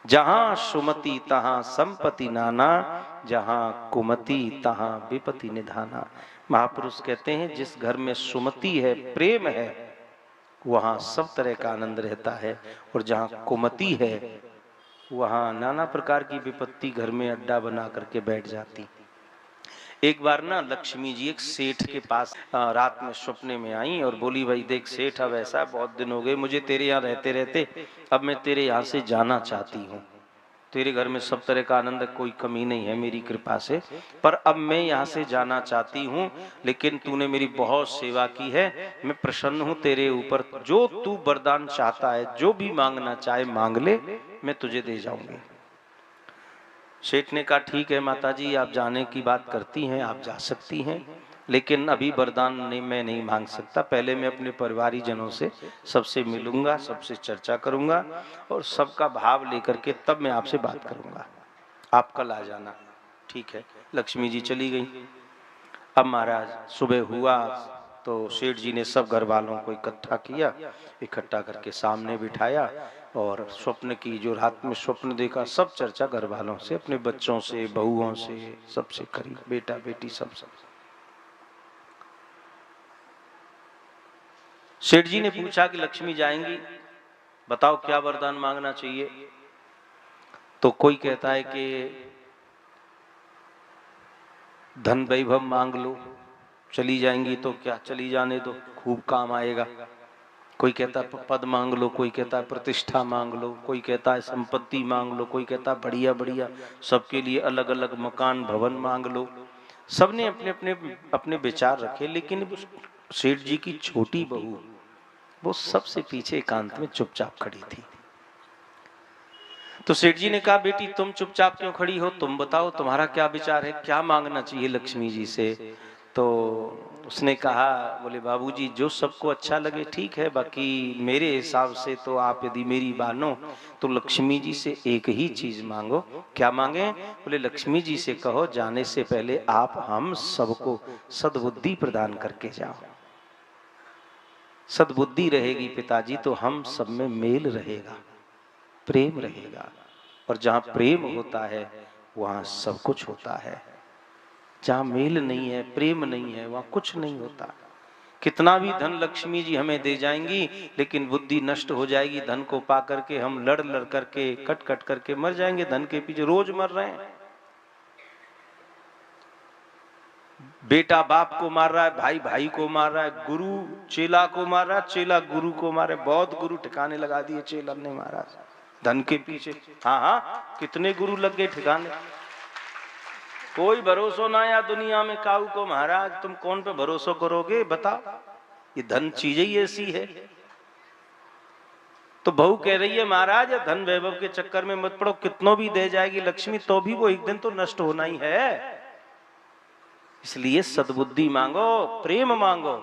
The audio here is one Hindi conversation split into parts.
जहां सुमति तहां संपत्ति नाना, जहां कुमति तहां विपत्ति निधाना। महापुरुष कहते हैं जिस घर में सुमति है, प्रेम है, वहां सब तरह का आनंद रहता है, और जहां कुमति है वहां नाना प्रकार की विपत्ति घर में अड्डा बना करके बैठ जाती। एक बार ना लक्ष्मी जी एक सेठ के पास रात में सपने में आई और बोली, भाई देख सेठ, अब ऐसा बहुत दिन हो गए मुझे तेरे यहाँ रहते रहते, अब मैं तेरे यहाँ से जाना चाहती हूँ। तेरे घर में सब तरह का आनंद, कोई कमी नहीं है मेरी कृपा से, पर अब मैं यहाँ से जाना चाहती हूँ। लेकिन तूने मेरी बहुत सेवा की है, मैं प्रसन्न हूँ तेरे ऊपर, जो तू वरदान चाहता है, जो भी मांगना चाहे मांग ले, मैं तुझे दे जाऊंगी। सेठ ने कहा, ठीक है माता जी, आप जाने की बात करती हैं, आप जा सकती हैं, लेकिन अभी वरदान नहीं, मैं नहीं मांग सकता। पहले मैं अपने परिवारी जनों से सबसे मिलूंगा, सबसे चर्चा करूंगा, और सबका भाव लेकर के तब मैं आपसे बात करूंगा। आप कल आ जाना। ठीक है। लक्ष्मी जी चली गई। अब महाराज सुबह हुआ तो सेठ जी ने सब घर वालों को इकट्ठा किया, इकट्ठा करके सामने बिठाया, और स्वप्न की, जो रात में स्वप्न देखा, सब चर्चा घर वालों से, अपने बच्चों से, बहुओं से, सबसे करी, बेटा बेटी सब। सेठ जी ने पूछा कि लक्ष्मी जाएंगी, बताओ क्या वरदान मांगना चाहिए। तो कोई कहता है कि धन वैभव मांग लो, चली जाएंगी तो क्या, चली जाने दो, खूब काम आएगा। कोई कहता है पद मांग लो, कोई कहता है प्रतिष्ठा मांग लो, कोई कहता है संपत्ति मांग लो, कोई कहता है बढ़िया बढ़िया, सबके लिए अलग अलग मकान भवन मांग लो। सबने अपने अपने अपने विचार रखे, लेकिन सेठ जी की छोटी बहू वो सबसे पीछे एकांत में चुपचाप खड़ी थी। तो सेठ जी ने कहा, बेटी तुम चुपचाप क्यों खड़ी हो, तुम बताओ तुम्हारा क्या विचार है, क्या मांगना चाहिए लक्ष्मी जी से। तो उसने कहा, बोले बाबूजी जो सबको अच्छा लगे ठीक है, बाकी मेरे हिसाब से तो आप यदि मेरी मानो तो लक्ष्मी जी से एक ही चीज मांगो। क्या मांगे। बोले लक्ष्मी जी से कहो जाने से पहले आप हम सबको सद्बुद्धि प्रदान करके जाओ। सद्बुद्धि रहेगी पिताजी तो हम सब में मेल रहेगा, प्रेम रहेगा, और जहां प्रेम होता है वहां सब कुछ होता है। जहां मेल नहीं है, प्रेम नहीं है, वहां कुछ नहीं होता। कितना भी धन लक्ष्मी जी हमें दे जाएंगी, लेकिन बुद्धि नष्ट हो जाएगी। धन को पा करके हम लड़ लड़ करके, कट कट करके मर जाएंगे। धन के पीछे रोज मर रहे हैं। बेटा बाप को मार रहा है, भाई भाई को मार रहा है, गुरु चेला को मार रहा है, चेला गुरु को मारे। बहुत गुरु ठिकाने लगा दिए चेला ने महाराज धन के पीछे। हाँ हाँ, कितने गुरु लग गए ठिकाने। कोई भरोसा ना या दुनिया में काऊ को महाराज, तुम कौन पे भरोसा करोगे बताओ। ये धन चीज ही ऐसी है। तो बहू कह रही है महाराज धन वैभव के चक्कर में मत पड़ो, कितनों भी दे जाएगी लक्ष्मी तो भी वो एक दिन तो नष्ट होना ही है। इसलिए सद्बुद्धि मांगो, प्रेम मांगो,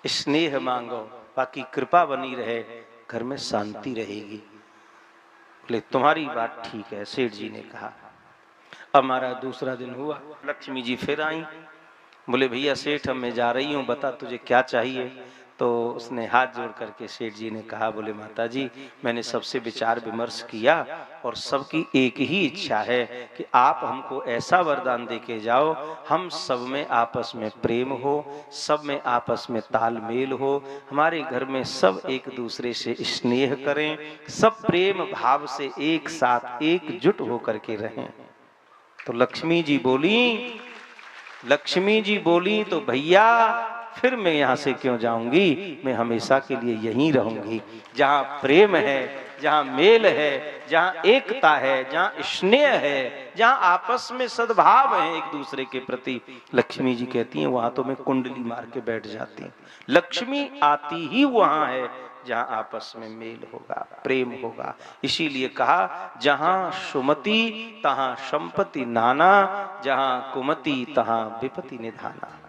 स्नेह मांगो, बाकी कृपा बनी रहे, घर में शांति रहेगी। बोले तुम्हारी बात ठीक है, सेठ जी ने कहा। अब हमारा दूसरा दिन हुआ, लक्ष्मी जी फिर आई। बोले भैया सेठ अब मैं जा रही हूँ, बता तुझे क्या चाहिए। तो उसने हाथ जोड़ करके सेठ जी ने कहा, बोले माता जी मैंने सबसे विचार विमर्श किया और सबकी एक ही इच्छा है कि आप हमको ऐसा वरदान दे के जाओ, हम सब में आपस में प्रेम हो, सब में आपस में तालमेल हो, हमारे घर में सब एक दूसरे से स्नेह करें, सब प्रेम भाव से एक साथ एकजुट होकर के रहें। तो लक्ष्मी जी बोली तो भैया फिर मैं यहाँ से क्यों जाऊंगी, मैं हमेशा के लिए यहीं रहूंगी। जहाँ प्रेम है, जहाँ मेल है, जहाँ एकता है, जहाँ स्नेह है, जहाँ आपस में सद्भाव है एक दूसरे के प्रति, लक्ष्मी जी कहती हैं वहां तो मैं कुंडली मार के बैठ जाती हूँ। लक्ष्मी आती ही वहां है जहां आपस में मेल होगा, प्रेम होगा। इसीलिए कहा जहां सुमति तहां संपत्ति नाना, जहां कुमति तहां विपत्ति निधाना।